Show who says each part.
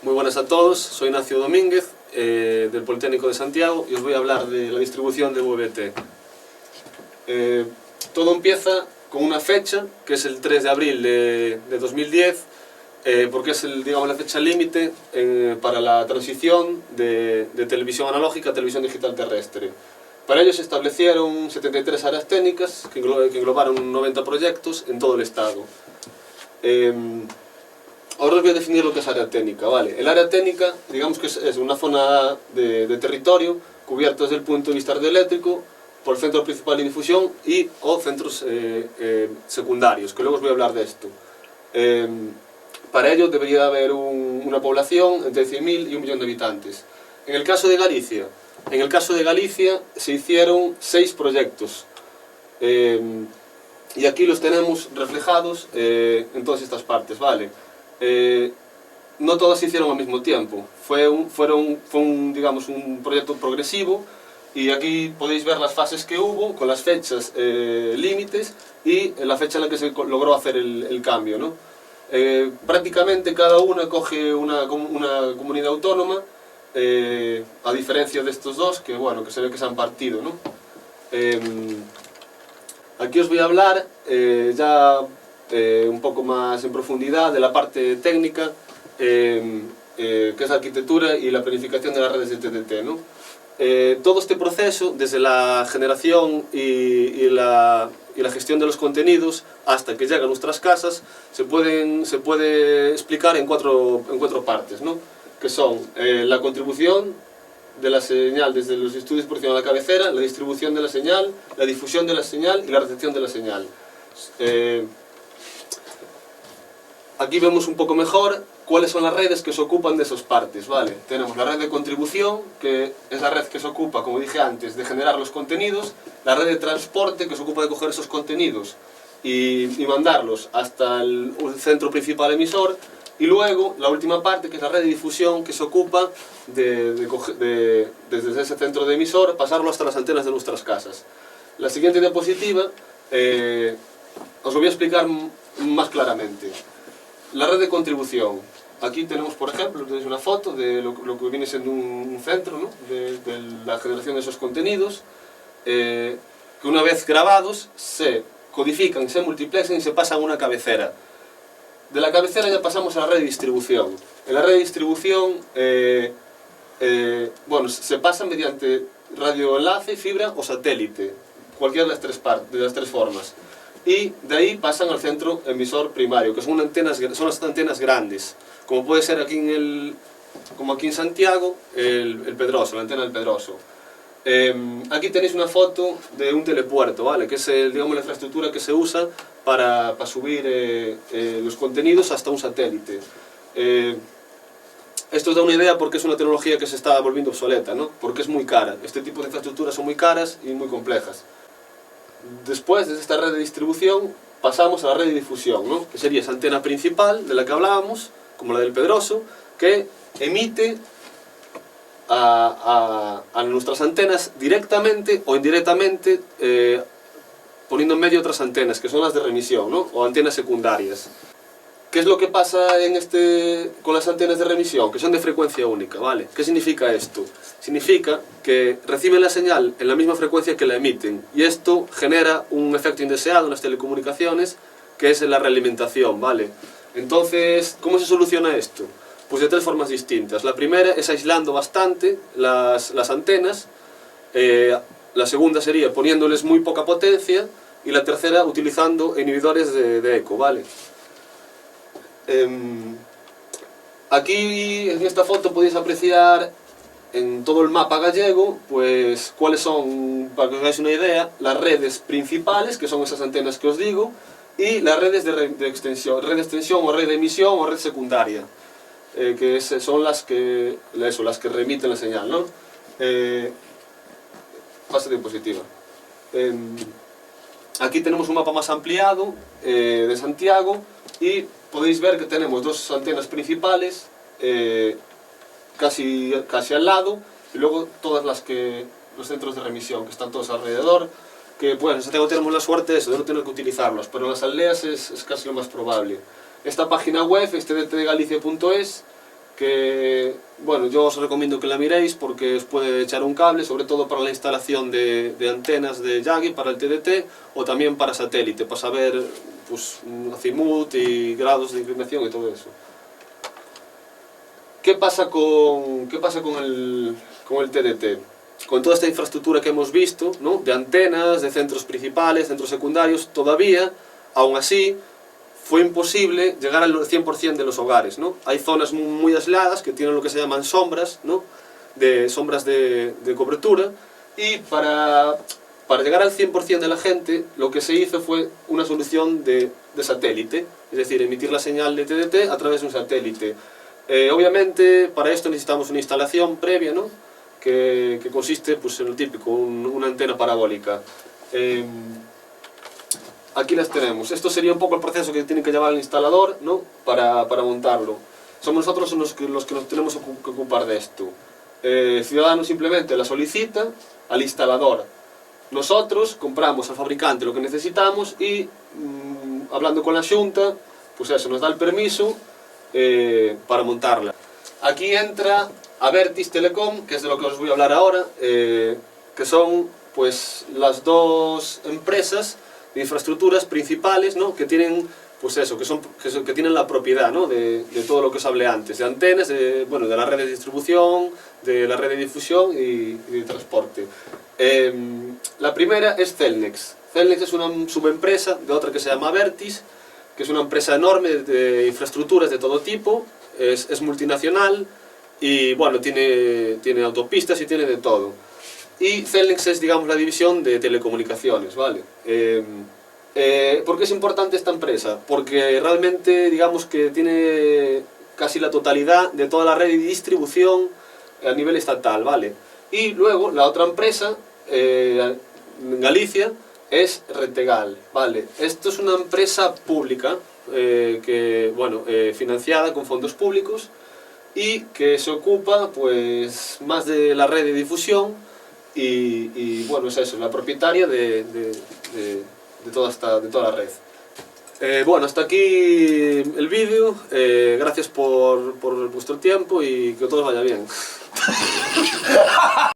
Speaker 1: Muy buenas a todos, soy Ignacio Domínguez del Politécnico de Santiago y os voy a hablar de la distribución de VBT. Todo empieza con una fecha, que es el 3 de abril de 2010, porque es digamos, la fecha límite para la transición de televisión analógica a televisión digital terrestre. Para ello se establecieron 73 áreas técnicas que englobaron 90 proyectos en todo el estado. Ahora os voy a definir lo que es área técnica, ¿vale? El área técnica, digamos que es una zona de territorio cubierta desde el punto de vista radioeléctrico por el centro principal de difusión o centros secundarios, que luego os voy a hablar de esto. Para ello debería haber una población entre 100.000 y 1 millón de habitantes. En el caso de Galicia se hicieron 6 proyectos. Y aquí los tenemos reflejados en todas estas partes, ¿vale? No todas se hicieron al mismo tiempo, fue digamos, un proyecto progresivo y aquí podéis ver las fases que hubo con las fechas límites y la fecha en la que se logró hacer el cambio, ¿no? Prácticamente cada una coge una comunidad autónoma, a diferencia de estos dos que, bueno, que se ve que se han partido, ¿no? Aquí os voy a hablar un poco más en profundidad de la parte técnica, que es la arquitectura y la planificación de las redes de TDT, ¿no? Todo este proceso, desde la generación y la gestión de los contenidos hasta que llega a nuestras casas, se puede explicar en cuatro partes, ¿no? Que son la contribución de la señal desde los estudios por encima de la cabecera, la distribución de la señal, la difusión de la señal y la recepción de la señal. Aquí vemos un poco mejor cuáles son las redes que se ocupan de esas partes, ¿vale? Tenemos la red de contribución, que es la red que se ocupa, como dije antes, de generar los contenidos, la red de transporte, que se ocupa de coger esos contenidos y mandarlos hasta el centro principal emisor, y luego la última parte, que es la red de difusión, que se ocupa desde ese centro de emisor, pasarlo hasta las antenas de nuestras casas. La siguiente diapositiva os lo voy a explicar más claramente. La red de contribución. Aquí tenemos, por ejemplo, tenéis una foto de lo que viene siendo un centro, ¿no? de la generación de esos contenidos, que una vez grabados se codifican, se multiplexan y se pasan a una cabecera. De la cabecera ya pasamos a la red de distribución. En la red de distribución, bueno, se pasa mediante radioenlace, fibra o satélite, cualquiera de las tres formas. Y de ahí pasan al centro emisor primario, que son las antenas grandes, como puede ser aquí como aquí en Santiago, el Pedroso, la antena del Pedroso. Aquí tenéis una foto de un telepuerto, ¿vale? Que es digamos, la infraestructura que se usa para subir los contenidos hasta un satélite. Esto os da una idea porque es una tecnología que se está volviendo obsoleta, ¿no? Porque es muy cara. Este tipo de infraestructuras son muy caras y muy complejas. Después, desde esta red de distribución, pasamos a la red de difusión, ¿no? Que sería esa antena principal de la que hablábamos, como la del Pedroso, que emite a nuestras antenas directamente o indirectamente, poniendo en medio otras antenas, que son las de remisión, ¿no? O antenas secundarias. ¿Qué es lo que pasa con las antenas de remisión? Que son de frecuencia única, ¿vale? ¿Qué significa esto? Significa que reciben la señal en la misma frecuencia que la emiten, y esto genera un efecto indeseado en las telecomunicaciones, que es la realimentación, ¿vale? Entonces, ¿cómo se soluciona esto? Pues de 3 formas distintas. La primera es aislando bastante las antenas, la segunda sería poniéndoles muy poca potencia, y la tercera utilizando inhibidores de eco, ¿vale? Aquí en esta foto podéis apreciar en todo el mapa gallego pues cuáles son, para que os hagáis una idea, las redes principales, que son esas antenas que os digo, y las redes de extensión, red de extensión o red de emisión o red secundaria, que son las que remiten la señal, ¿no? Pasa diapositiva. Aquí tenemos un mapa más ampliado de Santiago y podéis ver que tenemos 2 antenas principales casi al lado, y luego todas los centros de remisión que están todos alrededor, que bueno, en Santiago tenemos la suerte de no tener que utilizarlos, pero en las aldeas es casi lo más probable. Esta página web es tdtgalicia.es, que, bueno, yo os recomiendo que la miréis porque os puede echar un cable, sobre todo para la instalación de antenas de Yagi para el TDT o también para satélite, para saber pues, azimut y grados de inclinación y todo eso. ¿Qué pasa con el TDT? Con toda esta infraestructura que hemos visto, ¿no? De antenas, de centros principales, centros secundarios, todavía, aún así, fue imposible llegar al 100% de los hogares, ¿no? Hay zonas muy aisladas que tienen lo que se llaman sombras, ¿no? Sombras de cobertura, y para llegar al 100% de la gente, lo que se hizo fue una solución de satélite, es decir, emitir la señal de TDT a través de un satélite. Obviamente, para esto necesitamos una instalación previa, ¿no? que consiste pues, en lo típico, una antena parabólica. Aquí las tenemos. Esto sería un poco el proceso que tiene que llevar el instalador, ¿no? para montarlo. Somos nosotros los que nos tenemos que ocupar de esto. Ciudadano simplemente la solicita al instalador. Nosotros compramos al fabricante lo que necesitamos y, hablando con la Xunta, pues eso, nos da el permiso para montarla. Aquí entra Abertis Telecom, que es de lo que os voy a hablar ahora, que son pues, las dos empresas de infraestructuras principales, ¿no? que tienen pues eso, que tienen la propiedad, ¿no? de todo lo que os hablé antes, de antenas, de la red de distribución, de la red de difusión y de transporte. La primera es Cellnex. Cellnex es una subempresa de otra que se llama Abertis, que es una empresa enorme de infraestructuras de todo tipo, es multinacional y bueno, tiene autopistas y tiene de todo. Y Cellnex es, digamos, la división de telecomunicaciones, ¿vale? ¿Por qué es importante esta empresa? Porque realmente, digamos que tiene casi la totalidad de toda la red de distribución a nivel estatal, ¿vale? Y luego, la otra empresa, en Galicia, es Retegal, ¿vale? Esto es una empresa pública, financiada con fondos públicos y que se ocupa, pues, más de la red de difusión y bueno, es eso, la propietaria de toda la red. Bueno, hasta aquí el vídeo, gracias por vuestro tiempo y que todo vaya bien.